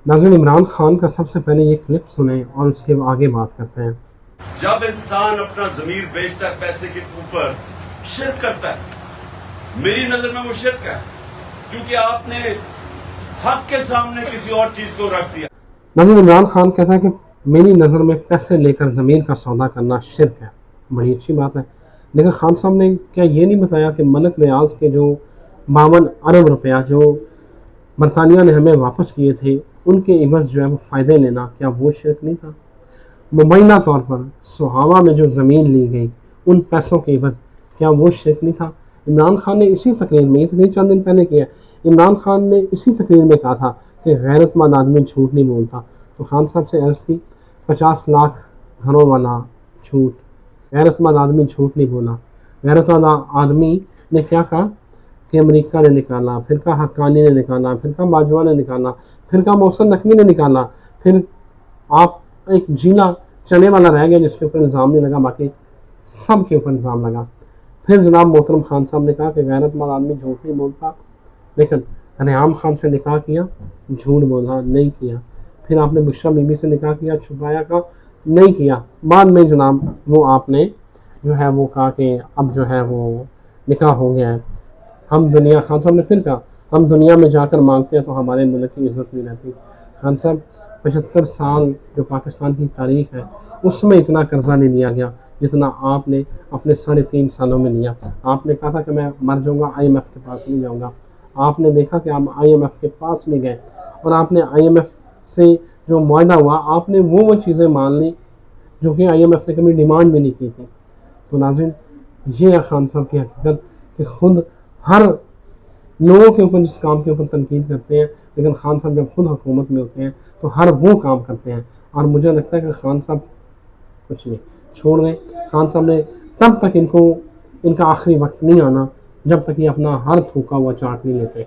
नाज़रीन, इमरान खान का सबसे पहले ये क्लिप सुने और उसके आगे बात करते हैं। जब इंसान अपना ज़मीर बेचता है पैसे के ऊपर, शिर्क करता है। मेरी नजर में वो शिर्क है, क्योंकि आपने हक के सामने किसी और चीज को रख दिया। नाज़रीन, इमरान खान कहता है कि मेरी नज़र में पैसे लेकर ज़मीन का सौदा करना शिर्क है। बड़ी अच्छी बात है, लेकिन खान साहब ने क्या ये नहीं बताया कि मलिक रियाज के जो 52 अरब रुपया जो बरतानिया ने हमें वापस किए थे, उनके इवज़ जो है वो फ़ायदे लेना, क्या वो शिर्क नहीं था? मुबैना तौर पर सुहावा में जो ज़मीन ली गई, उन पैसों के इवज़, क्या वो शिर्क नहीं था? इमरान खान ने इसी तकरीर में, ये तकरीर चंद दिन पहले की है, इमरान खान ने इसी तकरीर में कहा था कि गैरतमंद आदमी झूठ नहीं बोलता। तो खान साहब से अर्ज़ थी, 50 लाख घरों वाला झूठ, गैरतमंद आदमी झूठ नहीं बोला। गैरतमंद आदमी ने क्या कहा कि अमेरिका ने निकाला, फिर का हक्कानी ने निकाला, फिर का बाजवा ने निकाला, फिर का मोहसिन नकवी ने निकाला, फिर आप एक जीला चने वाला रह गया जिसके ऊपर इल्ज़ाम नहीं लगा, बाकी सब के ऊपर इल्ज़ाम लगा। फिर जनाब मोहतरम खान साहब ने कहा कि गैरतमंद आदमी झूठ नहीं बोलता, लेकिन रियाम खान से निकाह किया, झूठ बोला, नहीं किया। फिर आपने बुशरा बीबी से निकाह किया, छुपाया का, नहीं किया। बाद में जनाब वो आपने जो है वो कहा कि अब जो है वो निकाह हो गया है। हम दुनिया, खान साहब ने फिर कहा, हम दुनिया में जाकर मांगते हैं तो हमारे मुल्क की इज़्ज़त नहीं रहती। खान साहब, 75 साल जो पाकिस्तान की तारीख है, उसमें इतना कर्जा नहीं लिया गया जितना आपने अपने 3.5 सालों में लिया। आपने कहा था कि मैं मर जाऊंगा, IMF के पास नहीं जाऊंगा। आपने देखा कि आप IMF के पास में गए और आपने IMF से जो मुआहदा हुआ, आपने वो चीज़ें मान ली जो कि IMF ने कभी डिमांड भी नहीं की थी। तो नाज़रीन, ये है खान साहब की हकीकत कि खुद हर लोगों के ऊपर जिस काम के ऊपर तनकीद करते हैं, लेकिन खान साहब जब खुद हुकूमत में होते हैं तो हर वो काम करते हैं। और मुझे लगता है कि खान साहब कुछ नहीं, छोड़ दें। खान साहब ने तब तक इनका आखिरी वक्त नहीं आना जब तक ये अपना हर थूका हुआ चाट नहीं लेते।